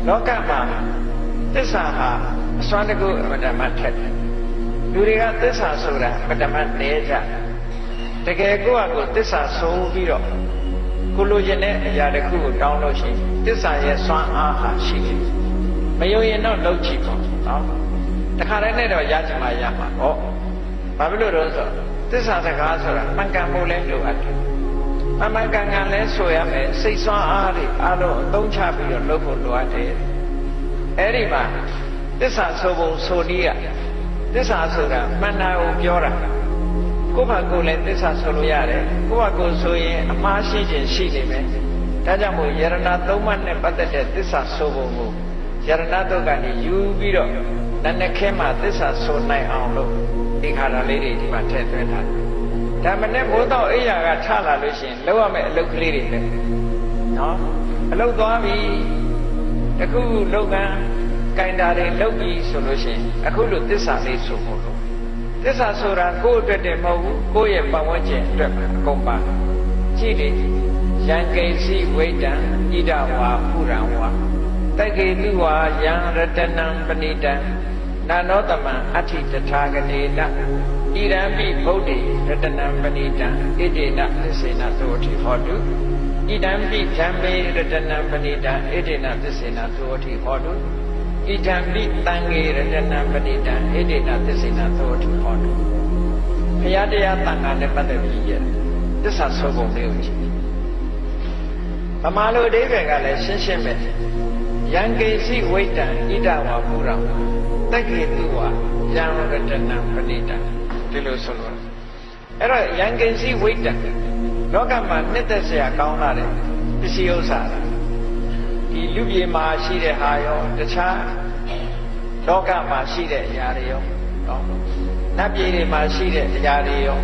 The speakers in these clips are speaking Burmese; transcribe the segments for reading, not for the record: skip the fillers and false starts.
လောကမှာသစ္စာဟာအစွမ်းတကူအမတ္တမထက်တယ်လူတွေကသစ္စာဆိုတာအမတ္တမနေကြတကယ်ကိုယ့်အကိုသစ္စာဆုံးပြီးတော့ကိုလိုချင်တဲ့အရာတစ်ခုကိုတောင်းလို့ရှိရင်သစ္စာရဲ့စွမ်းအားဟာရှိတယ်မယုံရင်တော့လုပ်ကြည့်ပေါ့နော်တခါတည်းနဲ့တော့ရချင်မှရမှာပေါ့ဘာဖြစ်လို့လဲဆိုတော့သစ္စာစကားဆိုတာမှန်ကန်မှုလဲလိုအပ်တယ်မှန်ကန်ကန်လဲဆိုရမယ်စိတ်စွမ်းအားတွေအားလုံးအသုံးချပြီးတော့လုပ်ဖို့လိုအပ်တယ်အဲ့ဒီမှာသစ္စာဆိုပုံဆိုနည်းကသစ္စာဆိုတာမှန်တာကိုပြောတာကိုယ့်ဘာကိုယ်လည်းသစ္စာဆိုလို့ရတယ်ကိုယ့်ဘာကိုယ်ဆိုရင်အမှားရှိခြင်းရှိနေမယ်ဒါကြောင့်မို့ယရဏသုံးပါးနဲ့ပတ်သက်တဲ့သစ္စာဆိုပုံကိုယရဏတုတ်ကနေယူပြီးတော့နည်းနည်းခဲမှသစ္စာဆိုနိုင်အောင်လို့ဒီခါရလေးတွေဒီမှာထည့်သွင်းထားတယ်ဒါမနဲ့ဘိုးတော်အိယာကထလာလို့ရှိရင်လောက်ရမယ့်အလုပ်ကလေးတွေပဲနော်အလုပ်သွားပြီတခုလုပ်ကန်းကင်တာတွေလုပ်ပြီဆိုလို့ရှိရင်အခုလိုသစ္စာလေးဆိုဖို့လို့သစ္စာဆိုတာကိုယ့်အတွက်တည်းမဟုတ်ဘူးကိုယ့်ရဲ့ပတ်ဝန်းကျင်အတွက်အကုန်ပါကြည့်လေယံကိစီဝိတံဣဒဝါပုရံဝါတက္ကေတုဝါယံရတနံပဏိတံနာနောတမံအဋ္ဌိတထာဂနေနဣရံပိဗုဒ္ဓေရတနံပဏိတံဣတိနသစ္စေနသောတိဟောတုဣဒံပိဓမ္မေရတနံပဏိတံဣတိနသစ္စေနသောတိဟောတုဣဒံပိတံငေရတနံပဏိတံဣတိနသစ္စေနသောတိဟောတုဘုရားတရားတန်ခါနဲ့ပတ်သက်ပြီးရသစ္စာဆိုပုံလေးကိုကြည့်ဗမာလိုအဓိပ္ပာယ်ကလည်းရှင်းရှင်းပဲယံကိစီဝိတံဣဒဝါပုရံတက္ကေတုဝါယံရတနံပဏိတံဒီလိုဆိုလို့အဲ့တော့ယံကိစီဝိတံလောကမှာနှစ်သက်စရာကောင်းလာတဲ့ပစ္စည်းဥစ္စာဒီလူပြေမှာရှိတဲ့ဟာရောတခြားလောကမှာရှိတဲ့အရာတွေရောနော်နတ်ပြည်တွေမှာရှိတဲ့အရာတွေရော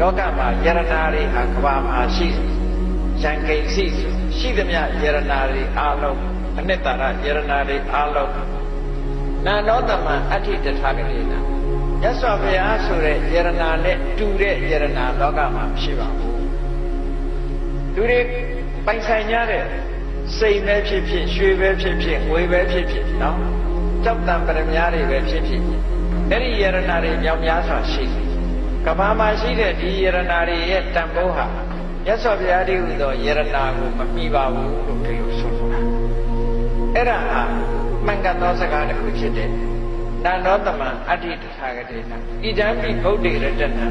လောကမှာယရနာတွေဟာကဘာမှာရှိယံကိစီရှိသမျှယရနာတွေအားလုံးအနှစ်သာရယရနာတွေအားလုံးနာနောတမံအဋ္ဌိတထာဂတိနာမြတ်စွာဘုရားဆိုတဲ့ယရနာနဲ့တူတဲ့ယရနာလောကမှာမရှိပါဘူးလူတွေပိုင်ဆိုင်ကြတဲ့စိတ်ပဲဖြစ်ဖြစ်ရွှေပဲဖြစ်ဖြစ်ငွေပဲဖြစ်ဖြစ်နော်ကြောက်တံပရမများတွေပဲဖြစ်ဖြစ်အဲ့ဒီယရနာတွေမြောက်များစွာရှိတယ်ကဘာမှာရှိတဲ့ဒီယရနာတွေရဲ့တန်ဖိုးဟာမြတ်စွာဘုရားတည်းဟူသောယရနာကိုမမီပါဘူးလို့ဒီလိုဆိုလိုတာအဲ့ဒါဟာမှန်ကန်သောစကားတစ်ခုဖြစ်တဲ့နာနောတမံအဋ္ဌိတထာဂတိနာဣဒံပိဗုဒ္ဓေရတနံ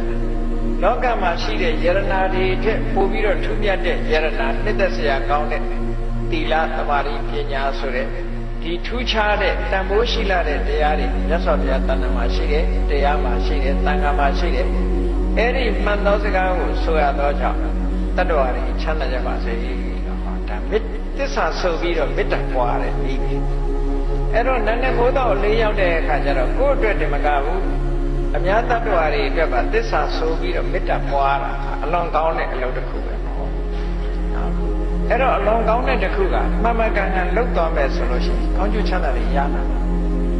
လောကမှာရှိတဲ့ယရနာတွေထက်ပိုပြီးတော့ထူးမြတ်တဲ့ယရနာနှစ်သက်စရာကောင်းတဲ့သီလသမာဓိပညာဆိုတဲ့ဒီထူးခြားတဲ့တန်ဖိုးရှိလာတဲ့တရားတွေမြတ်စွာဘုရားတဏ္ဍာမှာရှိတယ်တရားမှာရှိတယ်သံဃာမှာရှိတယ်အဲ့ဒီမှန်သောစကားကိုဆိုရသောကြောင့်တတ္တဝါတွေချမ်းသာကြပါစေဟောဒါသစ္စာဆိုပြီးတော့မေတ္တာပွားတယ်ဒီအဲ့တော့နည်းနည်းဘိုးတော်လေးရောက်တဲ့အခါကျတော့ကိုယ့်အတွက်တမကဘူးအများတတ္တဝါတွေအတွက်ပါသစ္စာဆိုပြီးတော့မေတ္တာပွားတာအလွန်ကောင်းတဲ့အလုပ်တစ်ခုပဲပေါ့အဲ့တော့အလွန်ကောင်းတဲ့တစ်ခုကမှန်မှန်ကန်ကန်လုပ်သွားမယ်ဆိုလို့ရှိရင်ကောင်းကျိုးချမ်းသာတွေရမှာ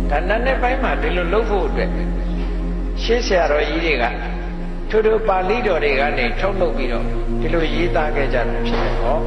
ဒါနည်းနည်းပိုင်းမှာဒီလိုလုပ်ဖို့အတွက်ရှေးဆရာတော်ကြီးတွေကထို့ပါဠိတော်တွေကနေထုတ်လုပ်ပြီးတော့ဒီလိုရေးသားခဲ့ကြတာဖြစ်တယ်ဟော